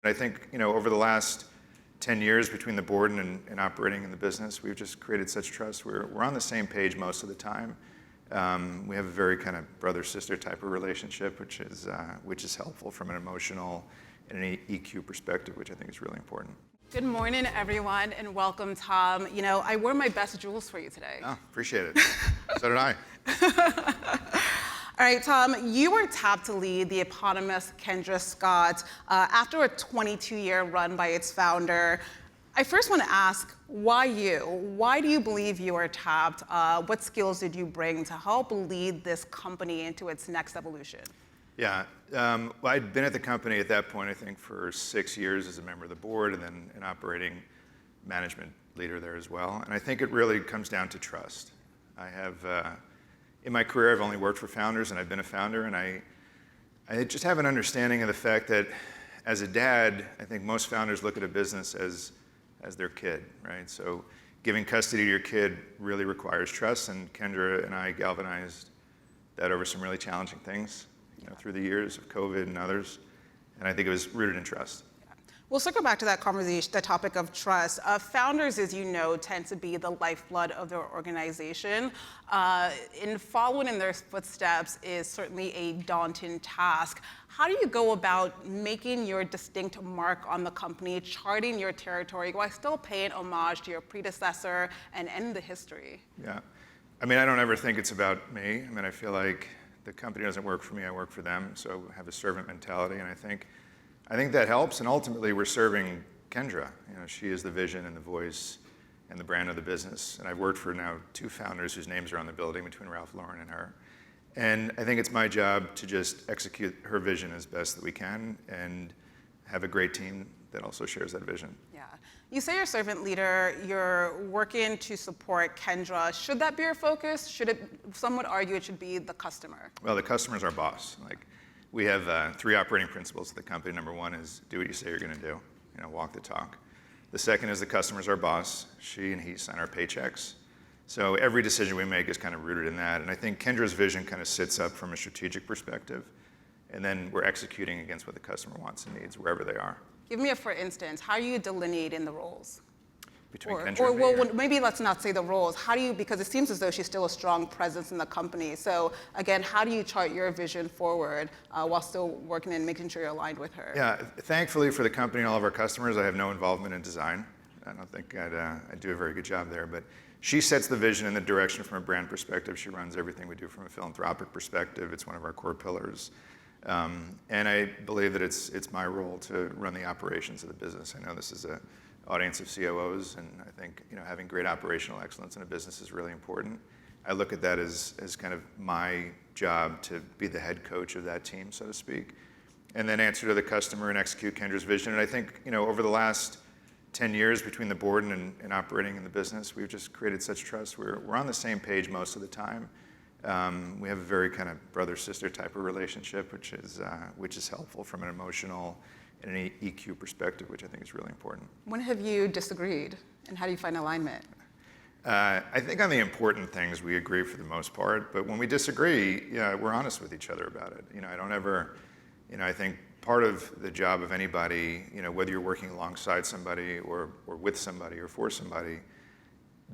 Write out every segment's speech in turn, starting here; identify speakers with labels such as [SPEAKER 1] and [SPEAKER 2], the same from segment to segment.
[SPEAKER 1] I think, over the last 10 years between the board and operating in the business, we've just created such trust. We're on the same page most of the time. We have a very kind of brother-sister type of relationship, which is helpful from an emotional and an EQ perspective, which I think is really important.
[SPEAKER 2] Good morning, everyone, and welcome, Tom. I wore my best jewels for you today.
[SPEAKER 1] Oh, appreciate it. So did I.
[SPEAKER 2] All right, Tom, you were tapped to lead the eponymous Kendra Scott after a 22-year run by its founder. I first want to ask, why you? Why do you believe you were tapped? What skills did you bring to help lead this company into its next evolution?
[SPEAKER 1] Yeah, well, I'd been at the company at that point, I think, for 6 years as a member of the board and then an operating management leader there as well. And I think it really comes down to trust. In my career, I've only worked for founders, and I've been a founder, and I just have an understanding of the fact that as a dad, I think most founders look at a business as their kid, right? So giving custody to your kid really requires trust, and Kendra and I galvanized that over some really challenging things, through the years of COVID and others, and I think it was rooted in trust.
[SPEAKER 2] We'll circle back to that conversation, the topic of trust. Founders, as you know, tend to be the lifeblood of their organization. In following in their footsteps is certainly a daunting task. How do you go about making your distinct mark on the company, charting your territory, while still paying homage to your predecessor and end the history?
[SPEAKER 1] Yeah, I don't ever think it's about me. I feel like the company doesn't work for me, I work for them. So I have a servant mentality, and I think that helps, and ultimately we're serving Kendra. She is the vision and the voice and the brand of the business. And I've worked for now 2 founders whose names are on the building between Ralph Lauren and her. And I think it's my job to just execute her vision as best that we can and have a great team that also shares that vision.
[SPEAKER 2] Yeah. You say you're a servant leader, you're working to support Kendra. Should that be your focus? Some would argue it should be the customer.
[SPEAKER 1] Well, the customer's our boss. We have 3 operating principles at the company. Number 1 is do what you say you're going to do, walk the talk. The second is the customer's our boss. She and he sign our paychecks. So every decision we make is kind of rooted in that. And I think Kendra's vision kind of sits up from a strategic perspective. And then we're executing against what the customer wants and needs wherever they are.
[SPEAKER 2] Give me a for instance. How do you delineate in the roles?
[SPEAKER 1] Between Kendra and me?
[SPEAKER 2] Well, maybe let's not say the roles. Because it seems as though she's still a strong presence in the company. So again, how do you chart your vision forward while still working and making sure you're aligned with her?
[SPEAKER 1] Yeah, thankfully for the company and all of our customers, I have no involvement in design. I don't think I'd do a very good job there, but she sets the vision and the direction from a brand perspective. She runs everything we do from a philanthropic perspective. It's one of our core pillars. And I believe that it's my role to run the operations of the business. I know this is an audience of COOs, and I think having great operational excellence in a business is really important. I look at that as kind of my job to be the head coach of that team, so to speak, and then answer to the customer and execute Kendra's vision. And I think over the last 10 years between the board and operating in the business, we've just created such trust. We're on the same page most of the time. We have a very kind of brother-sister type of relationship, which is helpful from an emotional and an EQ perspective, which I think is really important.
[SPEAKER 2] When have you disagreed, and how do you find alignment?
[SPEAKER 1] I think on the important things we agree for the most part, but when we disagree, we're honest with each other about it. I don't ever, I think part of the job of anybody, whether you're working alongside somebody or with somebody or for somebody,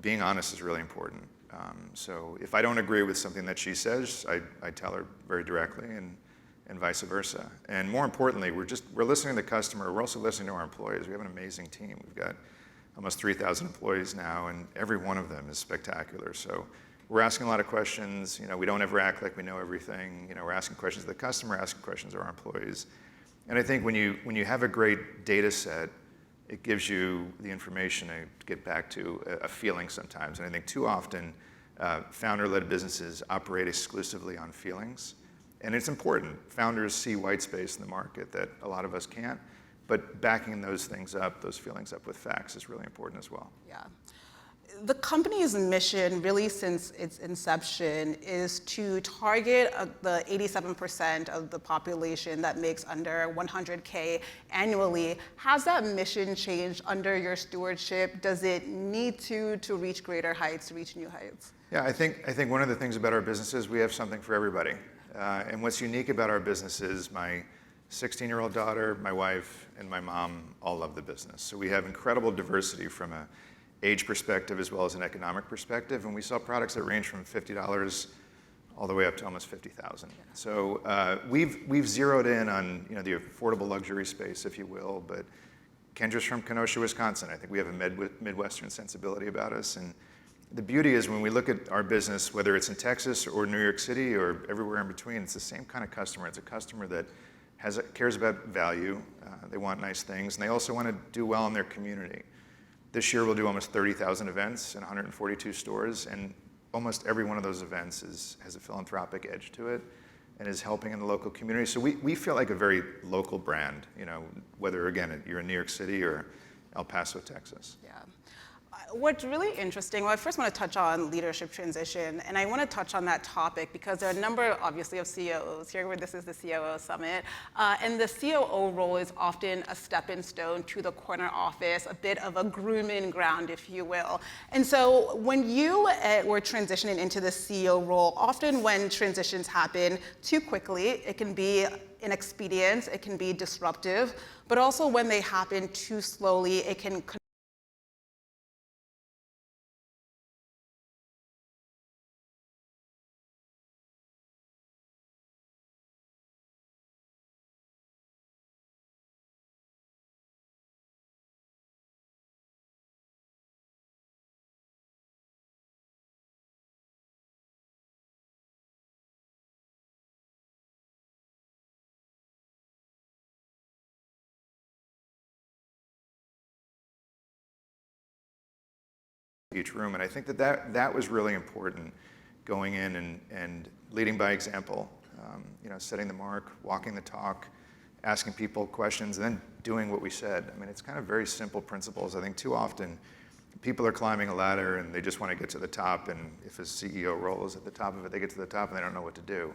[SPEAKER 1] being honest is really important. So if I don't agree with something that she says, I tell her very directly, and vice versa. And more importantly, we're listening to the customer. We're also listening to our employees. We have an amazing team. We've got almost 3,000 employees now, and every one of them is spectacular. So we're asking a lot of questions. We don't ever act like we know everything. We're asking questions of the customer, asking questions of our employees. And I think when you have a great data set, it gives you the information to get back to a feeling sometimes. And I think too often, founder-led businesses operate exclusively on feelings. And it's important. Founders see white space in the market that a lot of us can't. But backing those things up, those feelings up with facts is really important as well.
[SPEAKER 2] Yeah. The company's mission, really since its inception, is to target the 87% of the population that makes under 100K annually. Has that mission changed under your stewardship? Does it need to reach greater heights, to reach new heights?
[SPEAKER 1] Yeah, I think one of the things about our business is we have something for everybody. And what's unique about our business is my 16-year-old daughter, my wife, and my mom all love the business. So we have incredible diversity from an age perspective as well as an economic perspective, and we sell products that range from $50 all the way up to almost $50,000. So we've zeroed in on the affordable luxury space, if you will. But Kendra's from Kenosha, Wisconsin. I think we have a Midwestern sensibility about us. And the beauty is when we look at our business, whether it's in Texas or New York City or everywhere in between, it's the same kind of customer. It's a customer that cares about value. They want nice things, and they also want to do well in their community. This year we'll do almost 30,000 events in 142 stores, and almost every one of those events has a philanthropic edge to it and is helping in the local community. So we feel like a very local brand, whether, again, you're in New York City or El Paso, Texas.
[SPEAKER 2] Yeah. What's really interesting, well, I first want to touch on leadership transition, and I want to touch on that topic because there are a number, obviously, of COOs here, where this is the COO Summit, and the COO role is often a stepping stone to the corner office, a bit of a grooming ground, if you will. And so when you were transitioning into the CEO role, often when transitions happen too quickly, it can be inexpedient, it can be disruptive, but also when they happen too slowly, it can
[SPEAKER 1] each room. And I think that was really important, going in and leading by example, setting the mark, walking the talk, asking people questions, and then doing what we said. I mean, it's kind of very simple principles. I think too often people are climbing a ladder and they just want to get to the top, and if a CEO role is at the top of it, they get to the top and they don't know what to do.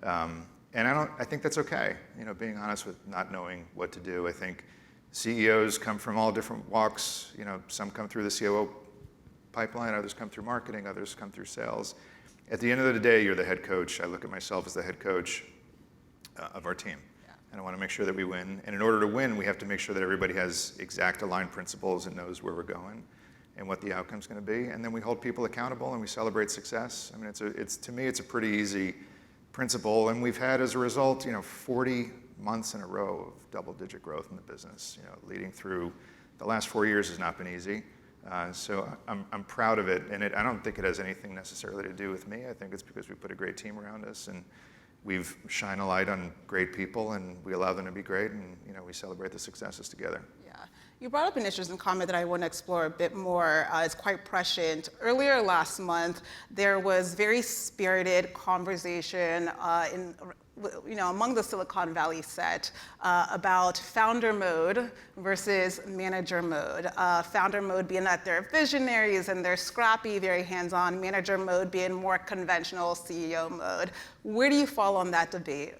[SPEAKER 1] And I think that's okay, being honest with not knowing what to do. I think CEOs come from all different walks. Some come through the COO pipeline, others come through marketing, others come through sales. At the end of the day, you're the head coach. I look at myself as the head coach of our team. Yeah. And I want to make sure that we win. And in order to win, we have to make sure that everybody has exact aligned principles and knows where we're going and what the outcome's going to be. And then we hold people accountable and we celebrate success. I mean, to me, it's a pretty easy principle. And we've had, as a result, 40 months in a row of double-digit growth in the business. Leading through the last 4 years has not been easy. So I'm proud of it, and I don't think it has anything necessarily to do with me. I think it's because we put a great team around us, and we've shined a light on great people, and we allow them to be great, and we celebrate the successes together.
[SPEAKER 2] Yeah. You brought up an interesting comment that I want to explore a bit more. It's quite prescient. Earlier last month, there was very spirited conversation among the Silicon Valley set about founder mode versus manager mode. Founder mode being that they're visionaries and they're scrappy, very hands-on. Manager mode being more conventional CEO mode. Where do you fall on that debate?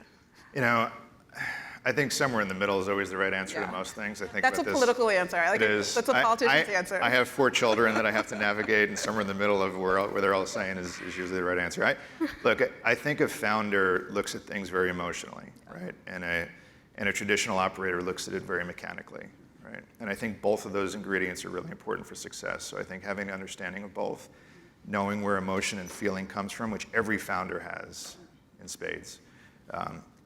[SPEAKER 1] I think somewhere in the middle is always the right answer to most things. I think
[SPEAKER 2] that's a political answer. I like it. That's a politician's answer.
[SPEAKER 1] I have 4 children that I have to navigate, and somewhere in the middle of where they're all saying is usually the right answer. Look, I think a founder looks at things very emotionally, right? And a traditional operator looks at it very mechanically, right? And I think both of those ingredients are really important for success. So I think having an understanding of both, knowing where emotion and feeling comes from, which every founder has in spades,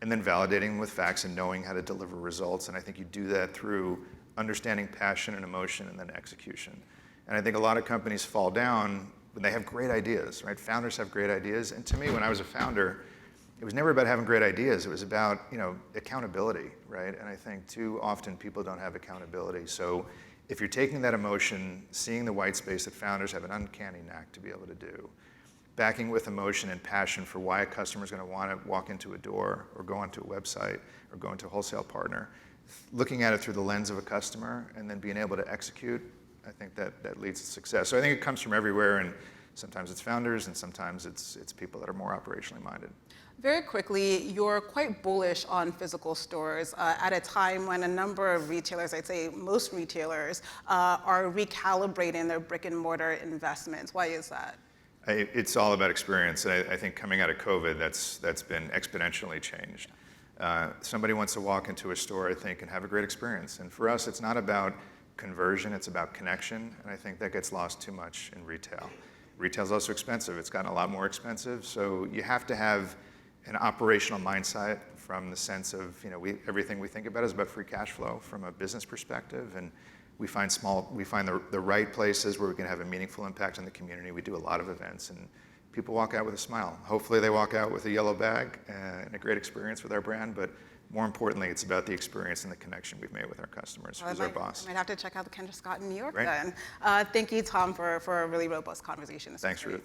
[SPEAKER 1] and then validating with facts and knowing how to deliver results. And I think you do that through understanding passion and emotion and then execution. And I think a lot of companies fall down when they have great ideas, right? Founders have great ideas. And to me, when I was a founder, it was never about having great ideas. It was about, accountability, right? And I think too often people don't have accountability. So if you're taking that emotion, seeing the white space that founders have an uncanny knack to be able to do, backing with emotion and passion for why a customer is going to want to walk into a door or go onto a website or go into a wholesale partner, looking at it through the lens of a customer and then being able to execute, I think that leads to success. So I think it comes from everywhere, and sometimes it's founders and sometimes it's people that are more operationally minded.
[SPEAKER 2] Very quickly, you're quite bullish on physical stores at a time when a number of retailers, I'd say most retailers, are recalibrating their brick and mortar investments. Why is that?
[SPEAKER 1] It's all about experience. I think coming out of COVID, that's been exponentially changed. Somebody wants to walk into a store, I think, and have a great experience. And for us, it's not about conversion, it's about connection. And I think that gets lost too much in retail. Retail is also expensive. It's gotten a lot more expensive. So you have to have an operational mindset from the sense of, everything we think about is about free cash flow from a business perspective. And we find the right places where we can have a meaningful impact on the community. We do a lot of events, and people walk out with a smile. Hopefully they walk out with a yellow bag and a great experience with our brand, but more importantly, it's about the experience and the connection we've made with our customers. Who's our boss?
[SPEAKER 2] I might have to check out the Kendra Scott in New York
[SPEAKER 1] Right.
[SPEAKER 2] then. Thank you, Tom, for a really robust conversation.
[SPEAKER 1] Thanks, Ruth.